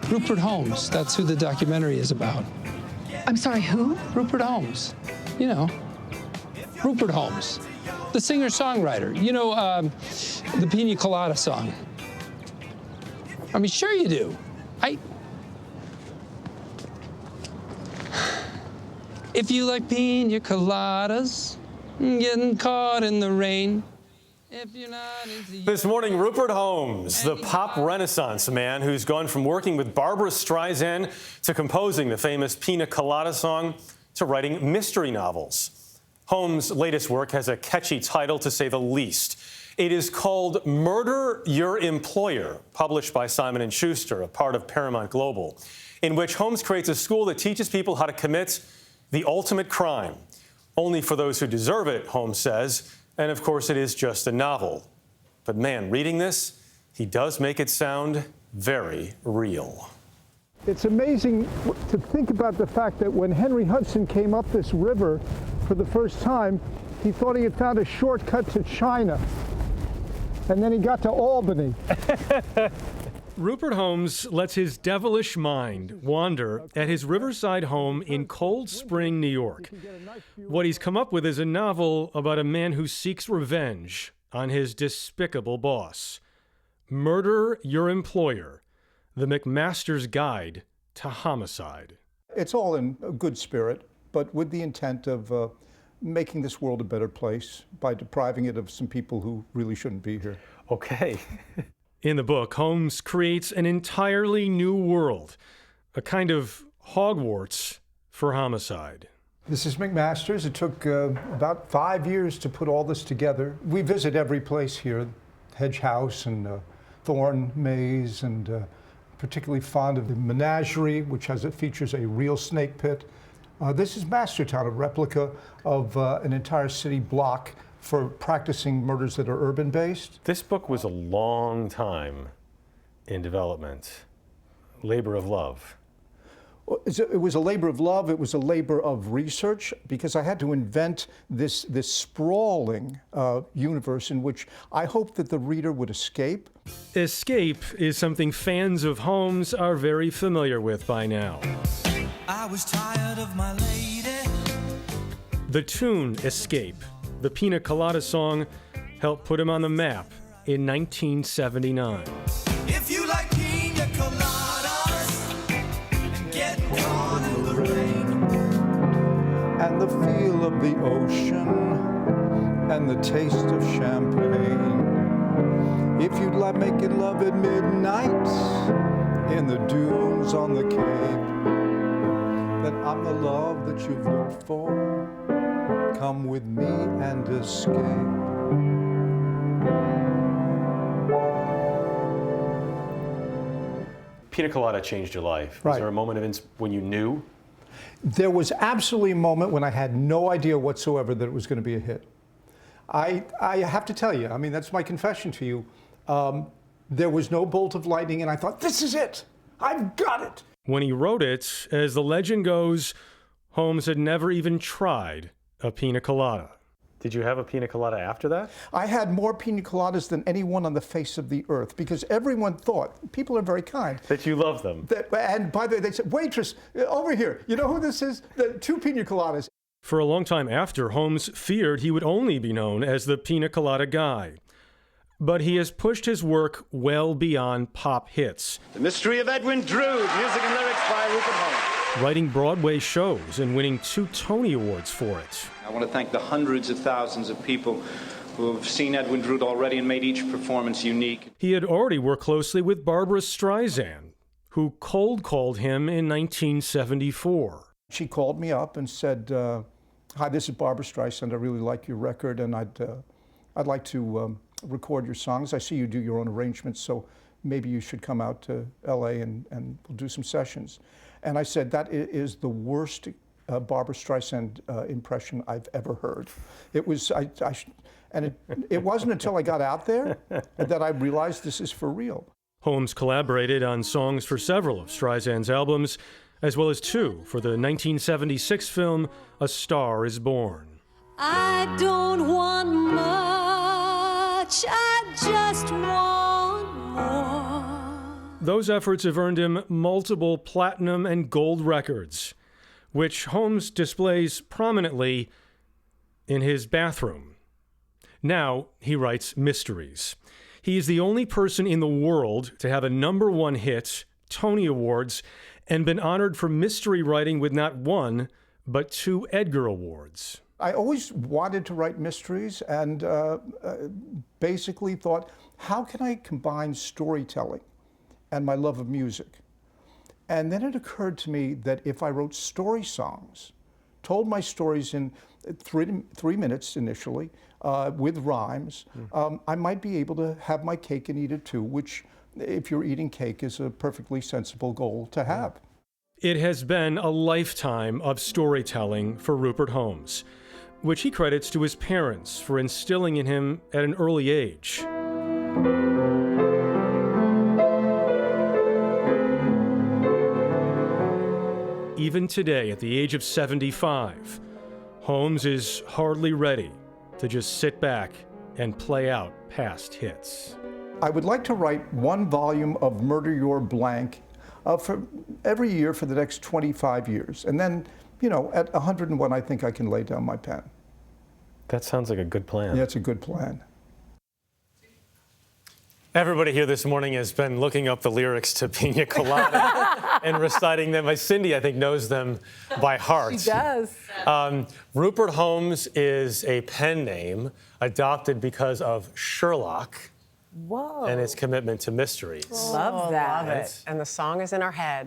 Rupert Holmes, that's who the documentary is about. I'm sorry, who? Rupert Holmes. You know, Rupert Holmes, the singer-songwriter. You know, the Pina Colada song. I mean, sure you do. If you like pina coladas, getting caught in the rain. If you're not into This morning, Rupert Holmes, the pop renaissance man who's gone from working with Barbra Streisand to composing the famous Pina Colada song to writing mystery novels. Holmes' latest work has a catchy title, to say the least. It is called Murder Your Employer, published by Simon & Schuster, a part of Paramount Global, in which Holmes creates a school that teaches people how to commit the ultimate crime. Only for those who deserve it, Holmes says. And of course, it is just a novel. But man, reading this, he does make it sound very real. It's amazing to think about the fact that when Henry Hudson came up this river for the first time, he thought he had found a shortcut to China. And then he got to Albany. Rupert Holmes lets his devilish mind wander at his riverside home in Cold Spring, New York. What he's come up with is a novel about a man who seeks revenge on his despicable boss. Murder Your Employer, the McMaster's Guide to Homicide. It's all in a good spirit, but with the intent of making this world a better place by depriving it of some people who really shouldn't be here. Okay. In the book, Holmes creates an entirely new world, a kind of Hogwarts for homicide. This is McMaster's. It took about 5 years to put all this together. We visit every place here, Hedge House and Thorn Maze, and particularly fond of the Menagerie, which features a real snake pit. This is Mastertown, a replica of an entire city block for practicing murders that are urban-based. This book was a long time in development. Labor of love. It was a labor of love. It was a labor of research, because I had to invent this sprawling universe in which I hoped that the reader would escape. Escape is something fans of Holmes are very familiar with by now. I was tired of my lady. The tune Escape, the Pina Colada song, helped put him on the map in 1979. If you like pina coladas and get caught in the rain, And the feel of the ocean and the taste of champagne. If you'd like making love at midnight in the dunes on the Cape, then I'm the love that you've looked for. Come with me and escape. Pina Colada changed your life. Right. Was there a moment of when you knew? There was absolutely a moment when I had no idea whatsoever that it was going to be a hit. I have to tell you, I mean, that's my confession to you. There was no bolt of lightning, and I thought, this is it. I've got it. When he wrote it, as the legend goes, Holmes had never even tried a pina colada. Did you have a pina colada after that? I had more pina coladas than anyone on the face of the earth, because everyone thought, people are very kind, That you love them. and by the way, they said, waitress, over here, you know who this is? 2 pina coladas. For a long time after, Holmes feared he would only be known as the Pina Colada Guy. But he has pushed his work well beyond pop hits. The Mystery of Edwin Drood, music and lyrics by Rupert Holmes. Writing Broadway shows and winning 2 Tony Awards for it. I want to thank the hundreds of thousands of people who have seen Edwin Drood already and made each performance unique. He had already worked closely with Barbra Streisand, who cold called him in 1974. She called me up and said, hi, this is Barbra Streisand. I really like your record, and I'd like to record your songs. I see you do your own arrangements, so maybe you should come out to LA and we'll do some sessions. And I said, that is the worst Barbra Streisand impression I've ever heard. It was, it wasn't until I got out there that I realized this is for real. Holmes collaborated on songs for several of Streisand's albums, as well as 2 for the 1976 film A Star is Born. I don't want much, I just want more. Those efforts have earned him multiple platinum and gold records, which Holmes displays prominently in his bathroom. Now he writes mysteries. He is the only person in the world to have a #1 hit, Tony Awards, and been honored for mystery writing with not 1, but 2 Edgar Awards. I always wanted to write mysteries and basically thought, how can I combine storytelling and my love of music? And then it occurred to me that if I wrote story songs, told my stories in 3 minutes initially, with rhymes, I might be able to have my cake and eat it too, which, if you're eating cake, is a perfectly sensible goal to have. It has been a lifetime of storytelling for Rupert Holmes, which he credits to his parents for instilling in him at an early age. Even today, at the age of 75, Holmes is hardly ready to just sit back and play out past hits. I would like to write 1 volume of Murder Your Blank for every year for the next 25 years. And then, you know, at 101, I think I can lay down my pen. That sounds like a good plan. Yeah, it's a good plan. Everybody here this morning has been looking up the lyrics to Pina Colada and reciting them. Cindy, I think, knows them by heart. She does. Rupert Holmes is a pen name adopted because of Sherlock Whoa. and his commitment to mysteries. Love that. Love it. And the song is in our head.